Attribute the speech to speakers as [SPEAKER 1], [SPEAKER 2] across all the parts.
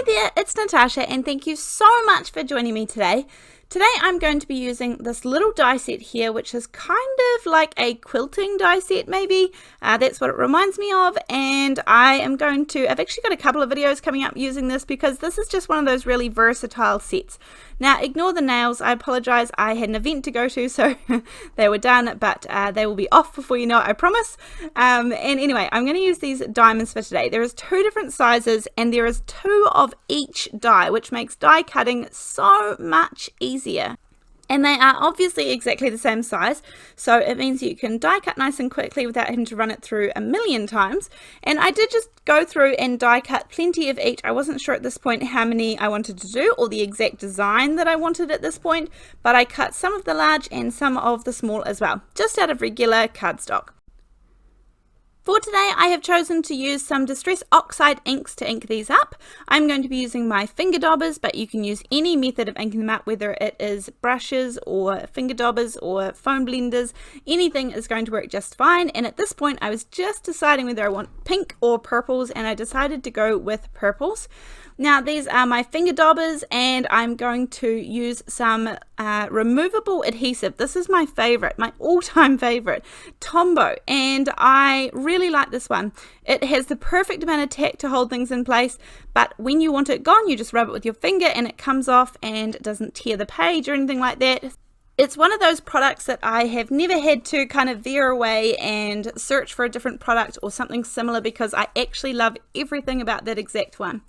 [SPEAKER 1] Hi there, it's Natasha and thank you so much for joining me today. Today I'm going to be using this little die set here, which is kind of like a quilting die set maybe. That's what it reminds me of, and I've actually got a couple of videos coming up using this because this is just one of those really versatile sets. Now ignore the nails, I apologize, I had an event to go to, so they were done, but they will be off before you know it, I promise. And anyway, I'm going to use these diamonds for today. There is 2 different sizes and there is 2 of each die, which makes die cutting so much easier. And they are obviously exactly the same size, so it means you can die cut nice and quickly without having to run it through a million times. And I did just go through and die cut plenty of each. I wasn't sure at this point how many I wanted to do or the exact design that I wanted at this point, but I cut some of the large and some of the small as well, just out of regular cardstock. For today, I have chosen to use some Distress Oxide inks to ink these up. I'm going to be using my finger daubers, but you can use any method of inking them up, whether it is brushes or finger daubers or foam blenders. Anything is going to work just fine. And at this point, I was just deciding whether I want pink or purples, and I decided to go with purples. Now these are my finger daubers, and I'm going to use some removable adhesive. This is my favorite, my all-time favorite, Tombow, and I really like this one. It has the perfect amount of tack to hold things in place, but when you want it gone, you just rub it with your finger and it comes off and it doesn't tear the page or anything like that. It's one of those products that I have never had to kind of veer away and search for a different product or something similar, because I actually love everything about that exact one.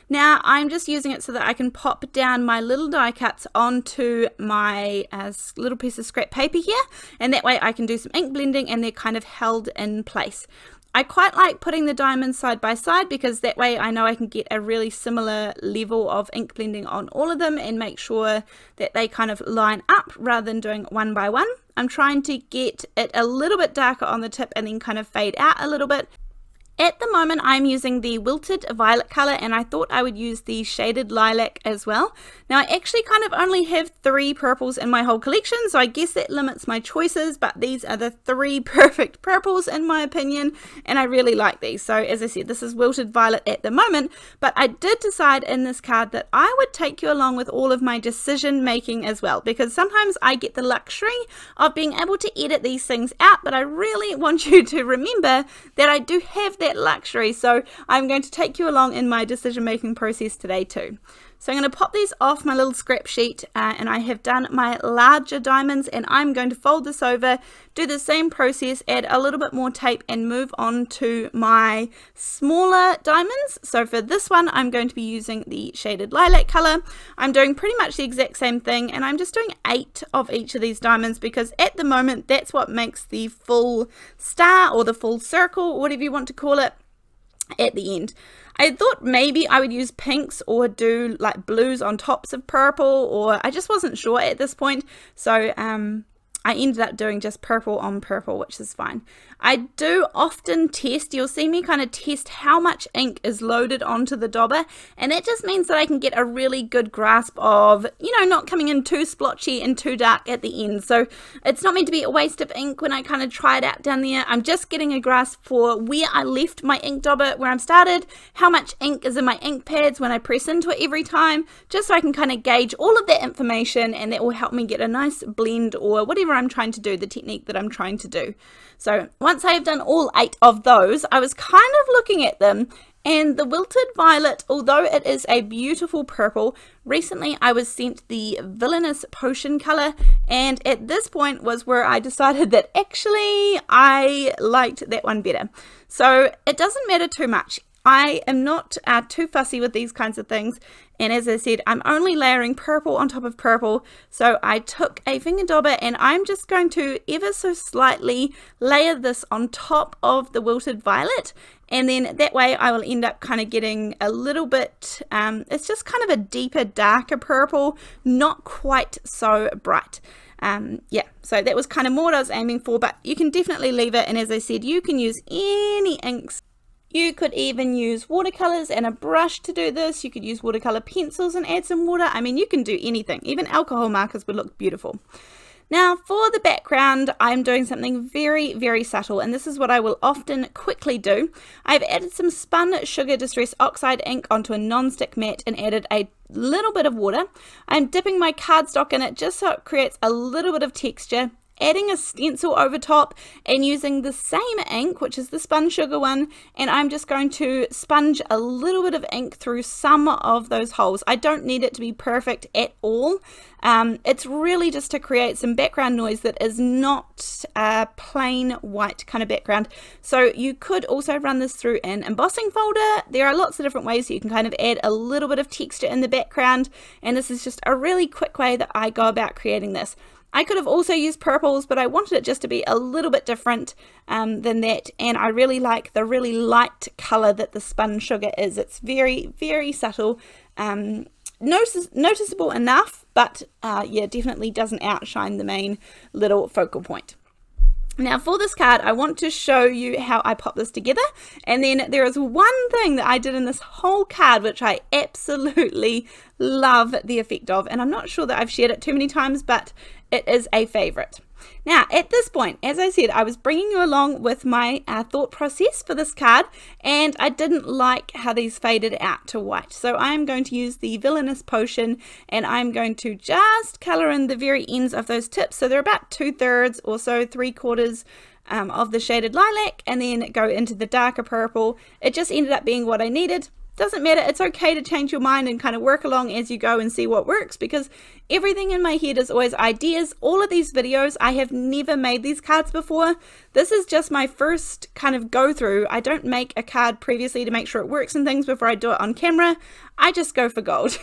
[SPEAKER 1] Now I'm just using it so that I can pop down my little die cuts onto my little piece of scrap paper here, and that way I can do some ink blending and they're kind of held in place. I quite like putting the diamonds side by side because that way I know I can get a really similar level of ink blending on all of them and make sure that they kind of line up rather than doing one by one. I'm trying to get it a little bit darker on the tip and then kind of fade out a little bit. At the moment I'm using the Wilted violet colour, and I thought I would use the shaded lilac as well. Now I actually kind of only have 3 purples in my whole collection, so I guess that limits my choices, but these are the 3 perfect purples in my opinion, and I really like these. So as I said, this is Wilted violet at the moment, but I did decide in this card that I would take you along with all of my decision making as well, because sometimes I get the luxury of being able to edit these things out, but I really want you to remember that I do have that luxury, so I'm going to take you along in my decision making process today too. So I'm going to pop these off my little scrap sheet, and I have done my larger diamonds, and I'm going to fold this over, do the same process, add a little bit more tape and move on to my smaller diamonds. So for this one I'm going to be using the shaded lilac color. I'm doing pretty much the exact same thing, and I'm just doing 8 of each of these diamonds because at the moment that's what makes the full star or the full circle, whatever you want to call it, at the end. I thought maybe I would use pinks or do like blues on tops of purple, or I just wasn't sure at this point, so I ended up doing just purple on purple, which is fine. I do often test, you'll see me kind of test how much ink is loaded onto the dauber, and that just means that I can get a really good grasp of, you know, not coming in too splotchy and too dark at the end. So it's not meant to be a waste of ink when I kind of try it out down there. I'm just getting a grasp for where I left my ink dauber, where I started, how much ink is in my ink pads when I press into it every time, just so I can kind of gauge all of that information, and that will help me get a nice blend or whatever I'm trying to do, the technique that I'm trying to do. So once I have done all 8 of those, I was kind of looking at them, and the Wilted violet, although it is a beautiful purple, recently I was sent the Villainous potion color, and at this point was where I decided that actually I liked that one better. So it doesn't matter too much. I am not too fussy with these kinds of things, and as I said, I'm only layering purple on top of purple. So I took a finger dauber and I'm just going to ever so slightly layer this on top of the Wilted violet, and then that way I will end up kind of getting a little bit, it's just kind of a deeper, darker purple, not quite so bright. Yeah, so that was kind of more what I was aiming for, but you can definitely leave it, and as I said, you can use any inks. You could even use watercolors and a brush to do this. You could use watercolor pencils and add some water. I mean, you can do anything. Even alcohol markers would look beautiful. Now for the background, I'm doing something very, very subtle, and this is what I will often quickly do. I've added some spun sugar distress oxide ink onto a non-stick mat and added a little bit of water. I'm dipping my cardstock in it just so it creates a little bit of texture, adding a stencil over top and using the same ink, which is the spun sugar one, and I'm just going to sponge a little bit of ink through some of those holes. I don't need it to be perfect at all. It's really just to create some background noise that is not a plain white kind of background. So you could also run this through an embossing folder. There are lots of different ways that you can kind of add a little bit of texture in the background, and this is just a really quick way that I go about creating this. I could have also used purples, but I wanted it just to be a little bit different than that, and I really like the really light color that the spun sugar is. It's very, very subtle, noticeable enough, but yeah, definitely doesn't outshine the main little focal point. Now for this card, I want to show you how I pop this together, and then there is one thing that I did in this whole card which I absolutely love the effect of, and I'm not sure that I've shared it too many times, but it is a favorite. Now at this point, as I said, I was bringing you along with my thought process for this card, and I didn't like how these faded out to white, so I'm going to use the Villainous potion, and I'm going to just color in the very ends of those tips, so they're about 2/3 or so, 3/4 of the shaded lilac, and then go into the darker purple. It just ended up being what I needed. Doesn't matter, it's okay to change your mind and kind of work along as you go and see what works, because everything in my head is always ideas. All of these videos, I have never made these cards before. This is just my first kind of go through. I don't make a card previously to make sure it works and things before I do it on camera. I just go for gold.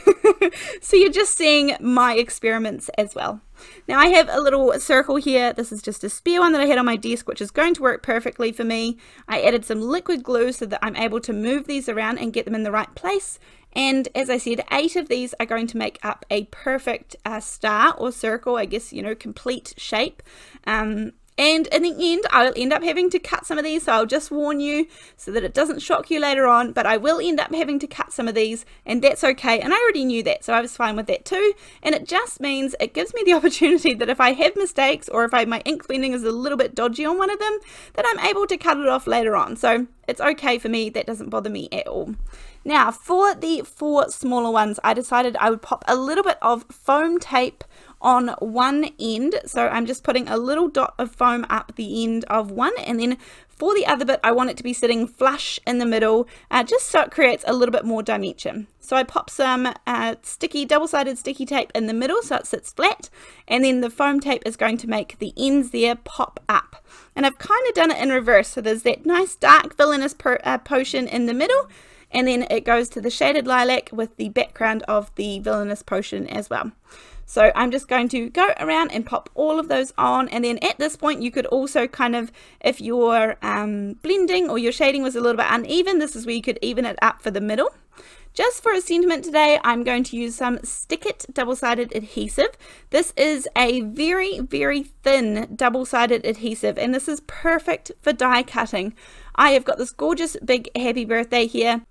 [SPEAKER 1] So you're just seeing my experiments as well. Now I have a little circle here. This is just a spare one that I had on my desk, which is going to work perfectly for me. I added some liquid glue so that I'm able to move these around and get them in the right place. And as I said, 8 of these are going to make up a perfect star or circle, I guess, you know, complete shape. And in the end, I'll end up having to cut some of these, so I'll just warn you so that it doesn't shock you later on, but I will end up having to cut some of these, and that's okay, and I already knew that, so I was fine with that too, and it just means it gives me the opportunity that if I have mistakes, or if my ink blending is a little bit dodgy on one of them, that I'm able to cut it off later on, so it's okay for me. That doesn't bother me at all. Now, for the 4 smaller ones, I decided I would pop a little bit of foam tape on one end, so I'm just putting a little dot of foam up the end of one, and then for the other bit I want it to be sitting flush in the middle, just so it creates a little bit more dimension. So I pop some double-sided sticky tape in the middle so it sits flat, and then the foam tape is going to make the ends there pop up. And I've kind of done it in reverse, so there's that nice dark Villainous potion in the middle, and then it goes to the shaded lilac with the background of the Villainous potion as well. So I'm just going to go around and pop all of those on, and then at this point you could also kind of, if your blending or your shading was a little bit uneven, this is where you could even it up for the middle. Just for a sentiment today, I'm going to use some Stick It double-sided adhesive. This is a very, very thin double-sided adhesive, and this is perfect for die cutting. I have got this gorgeous big happy birthday here,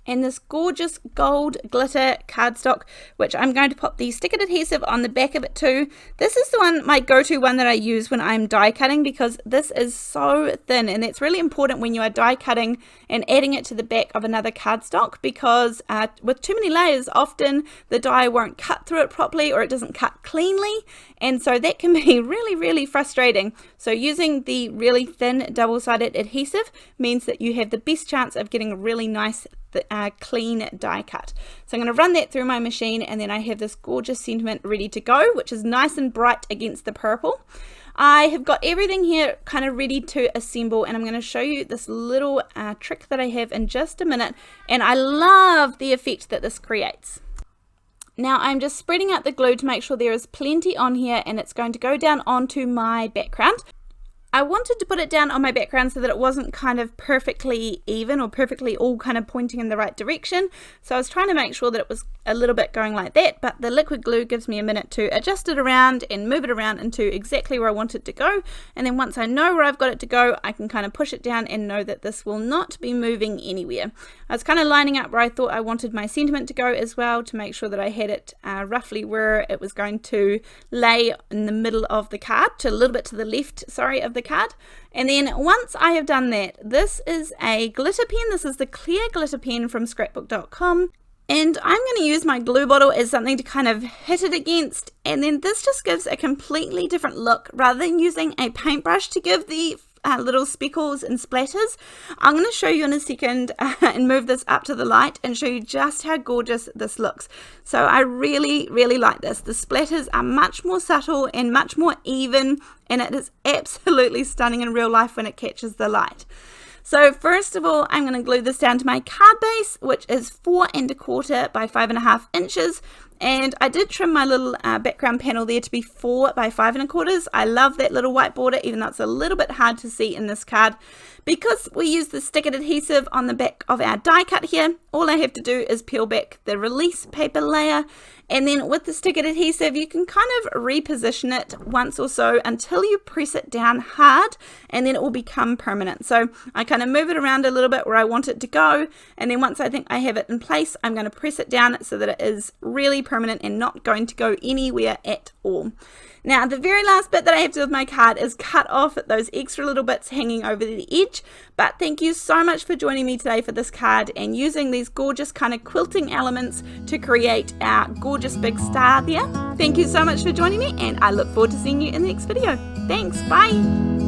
[SPEAKER 1] and this gorgeous gold glitter cardstock, which I'm going to pop the Stick It adhesive on the back of it too. This is the one, my go-to one that I use when I'm die cutting, because this is so thin, and that's really important when you are die cutting and adding it to the back of another cardstock, because with too many layers, often the die won't cut through it properly, or it doesn't cut cleanly, and so that can be really, really frustrating. So using the really thin double-sided adhesive means that you have the best chance of getting a really nice clean die cut. So I'm going to run that through my machine, and then I have this gorgeous sentiment ready to go, which is nice and bright against the purple. I have got everything here kind of ready to assemble, and I'm going to show you this little trick that I have in just a minute, and I love the effect that this creates. Now I'm just spreading out the glue to make sure there is plenty on here, and it's going to go down onto my background. I wanted to put it down on my background so that it wasn't kind of perfectly even or perfectly all kind of pointing in the right direction. So I was trying to make sure that it was a little bit going like that, but the liquid glue gives me a minute to adjust it around and move it around into exactly where I want it to go. And then once I know where I've got it to go, I can kind of push it down and know that this will not be moving anywhere. I was kind of lining up where I thought I wanted my sentiment to go as well, to make sure that I had it roughly where it was going to lay in the middle of the card, to a little bit to the left, sorry, of the card. And then once I have done that, this is a glitter pen. This is the clear glitter pen from scrapbook.com. And I'm going to use my glue bottle as something to kind of hit it against, and then this just gives a completely different look. Rather than using a paintbrush to give the little speckles and splatters, I'm going to show you in a second and move this up to the light and show you just how gorgeous this looks. So I really like this. The splatters are much more subtle and much more even, and it is absolutely stunning in real life when it catches the light. So first of all, I'm going to glue this down to my card base, which is 4 1/4 by 5.5 inches. And I did trim my little background panel there to be 4 by 5 1/4. I love that little white border, even though it's a little bit hard to see in this card. Because we use the stickered adhesive on the back of our die cut here, all I have to do is peel back the release paper layer, and then with the stickered adhesive you can kind of reposition it once or so until you press it down hard, and then it will become permanent. So I kind of move it around a little bit where I want it to go, and then once I think I have it in place, I'm going to press it down so that it is really permanent and not going to go anywhere at all. Now the very last bit that I have to do with my card is cut off those extra little bits hanging over the edge. But thank you so much for joining me today for this card and using these gorgeous kind of quilting elements to create our gorgeous big star there. Thank you so much for joining me, and I look forward to seeing you in the next video. Thanks, bye!